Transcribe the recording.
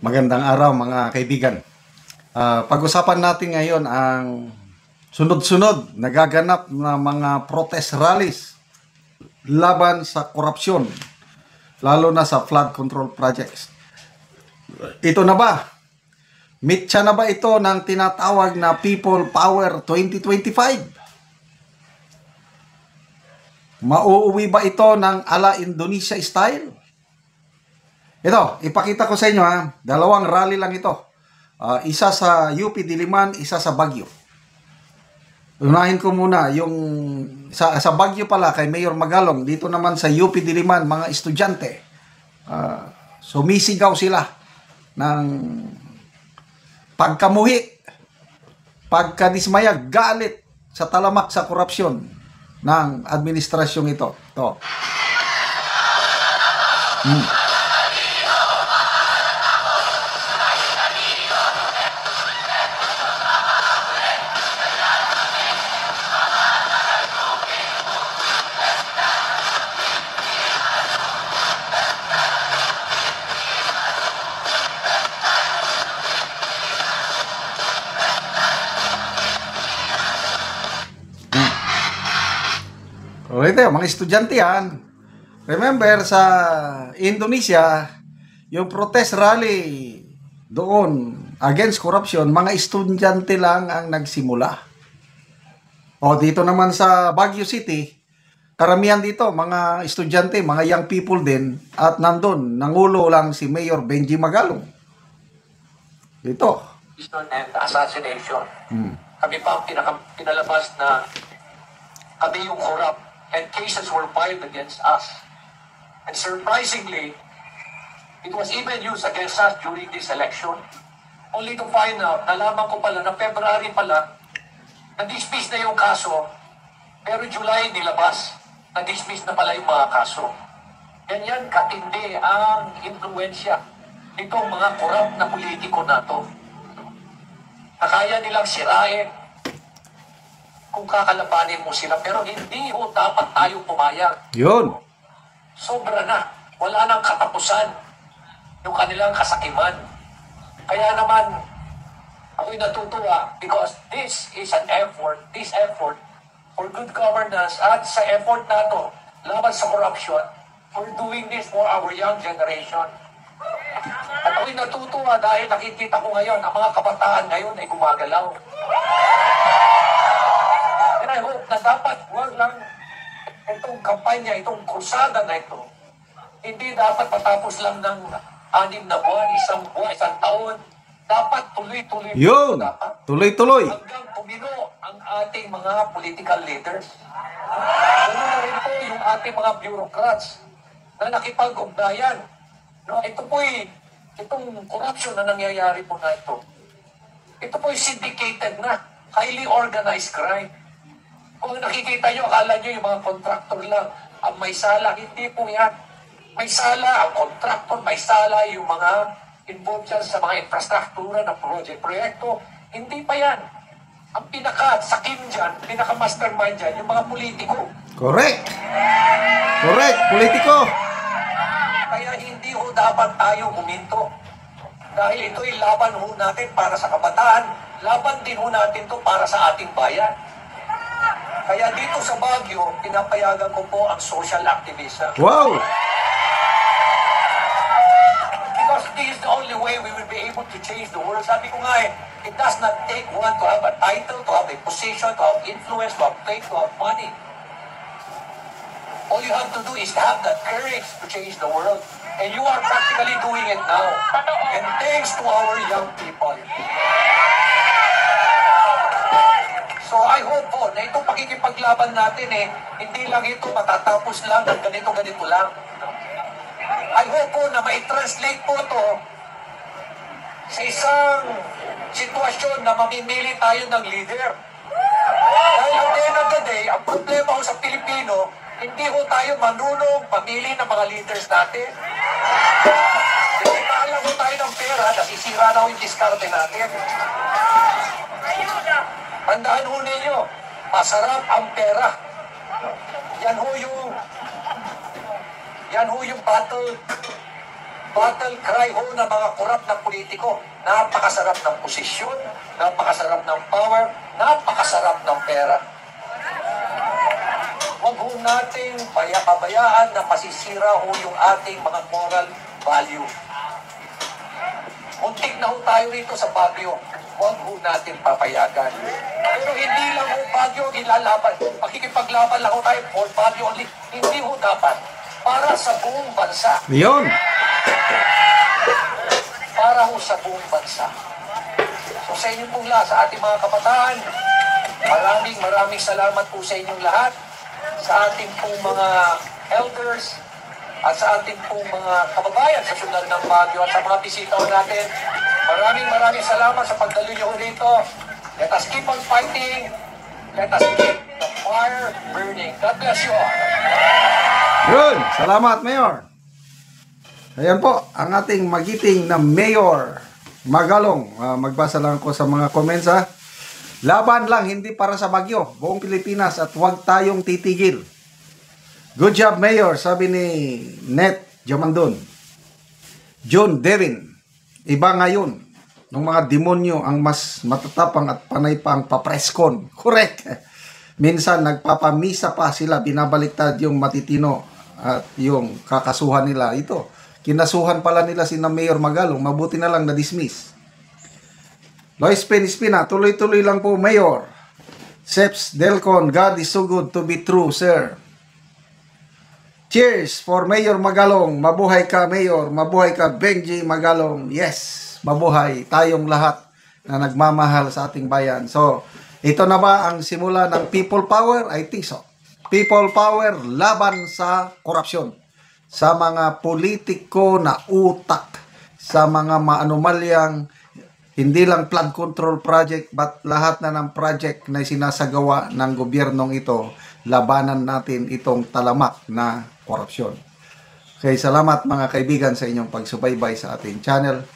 Magandang araw mga kaibigan. Pag-usapan natin ngayon ang sunod-sunod nagaganap na mga protest rallies laban sa korupsyon, lalo na sa flood control projects. Ito na ba? Mitya na ba ito ng tinatawag na People Power 2025? Mauuwi ba ito ng ala Indonesia style? Ito, ipakita ko sa inyo ha. Dalawang rally lang ito. Isa sa UP Diliman, isa sa Baguio. Unahin ko muna yung sa Baguio pala kay Mayor Magalong. Dito naman sa UP Diliman, mga estudyante. Sumisigaw sila ng pagkamuhi, pagkadismaya, galit sa talamak sa korupsyon ng administrasyong ito. Ito. Ito, mga estudyante yan. Remember, sa Indonesia, yung protest rally doon against corruption, mga estudyante lang ang nagsimula. O dito naman sa Baguio City, karamihan dito, mga estudyante, mga young people din, at nandun, nangulo lang si Mayor Benji Magalong. Dito. And assassination. Kami pa ang pinalabas na kami yung corrupt and cases were filed against us. And surprisingly, it was even used against us during this election. Only to find out, nalaman ko pala na February pala, na-dismiss na yung kaso, pero July nilabas, na-dismiss na pala yung mga kaso. Ganyan katindi ang influensya nitong mga corrupt na politiko na to. Nakaya nilang sirain kung kakalabanin mo sila, pero hindi ho dapat tayo pumayag. Yun. Sobra na. Wala nang katapusan yung kanilang kasakiman. Kaya naman, ako'y natutuwa because this is an effort, for good governance at sa effort na to, laban sa corruption, we're doing this for our young generation. At ako'y natutuwa dahil nakikita ko ngayon, ang mga kabataan ngayon ay gumagalaw. And I hope na dapat wag lang itong kampanya, itong krusada na ito, hindi dapat matapos lang ng 6 na buwan, isang taon. Dapat tuloy-tuloy. Yun. Tuloy-tuloy. Hanggang tumino ang ating mga political leaders. Ganoon na rin po yung ating mga bureaucrats na nakipag-ugnayan. No, ito po'y, itong corruption na nangyayari po na ito, ito po'y syndicated na, highly organized crime. Kung nakikita nyo, akala nyo yung mga contractor lang ang may sala. Hindi po yan. May sala ang contractor, may sala yung mga involved dyan sa mga infrastruktura ng proyekto. Hindi pa yan. Ang pinaka-sakim dyan, pinaka-mastermind dyan, yung mga politiko. Correct. Correct. Politiko. Kaya hindi ho dapat tayo huminto. Dahil ito'y laban ho natin para sa kabataan, laban din ho natin to para sa ating bayan. Kaya dito sa Baguio, pinapayagan ko po ang social activism. Wow! Because this is the only way we will be able to change the world. Sabi ko nga it does not take one to have a title, to have a position, to have influence, to have fame, to have money. All you have to do is have that courage to change the world. And you are practically doing it now. And thanks to our young people. So I hope po na itong pakikipaglaban natin hindi lang ito matatapos lang ng ganito-ganito lang. I hope po na mai-translate po ito sa isang sitwasyon na mamimili tayo ng leader. Dahil at the end of the day, ang problema ko sa Pilipino, hindi ko tayo manunong pamili ng mga leaders natin. Dahil maalam ko tayo ng pera, nasisira na yung diskarte natin. Tandaan ho ninyo, masarap ang pera. Yan ho yung battle battle cry ho ng mga korap na politiko. Napakasarap ng posisyon, napakasarap ng power, napakasarap ng pera. Huwag ho nating pabayaan na masisira ho yung ating mga moral value. Muntik na ho tayo rito sa Baguio. Huwag ho natin papayagan. Pero hindi lang ho Baguio ilalaban. Pakikipaglaban lang ho tayo for Baguio only. Hindi ho dapat. Para sa buong bansa. Yun. Para ho sa buong bansa. So sa inyong pong lahat, sa ating mga kabataan, maraming salamat po sa inyong lahat. Sa ating pong mga elders, at sa ating pong mga kababayan sa syudad ng Baguio at sa mga bisita natin. Maraming salamat sa pagdalo nyo rito. Let us keep on fighting. Let us keep the fire burning. God bless you all. Yun. Salamat, Mayor. Ayan po, ang ating magiting na Mayor Magalong. Magbasa lang ako sa mga comments ha. Laban lang, hindi para sa Baguio, buong Pilipinas at huwag tayong titigil. Good job, Mayor, sabi ni Net Jamandon. John Devin, iba ngayon, ng mga demonyo ang mas matatapang at panay pa ang papreskon. Correct. Minsan nagpapamisa pa sila, binabaliktad yung matitino at yung kakasuhan nila. Ito, kinasuhan pala nila si na Mayor Magalong, mabuti na lang na-dismiss. Lois Penispina, tuloy-tuloy lang po, Mayor. Seps Delcon, God is so good to be true, sir. Cheers for Mayor Magalong. Mabuhay ka, Mayor. Mabuhay ka, Benji Magalong. Yes, mabuhay tayong lahat na nagmamahal sa ating bayan. So, ito na ba ang simula ng people power? I think so. People power laban sa korupsyon. Sa mga politiko na utak. Sa mga maanumalyang hindi lang flood control project but lahat na ng project na sinasagawa ng gobyernong ito, labanan natin itong talamak na korupsyon. Okay, salamat mga kaibigan sa inyong pagsubaybay sa ating channel.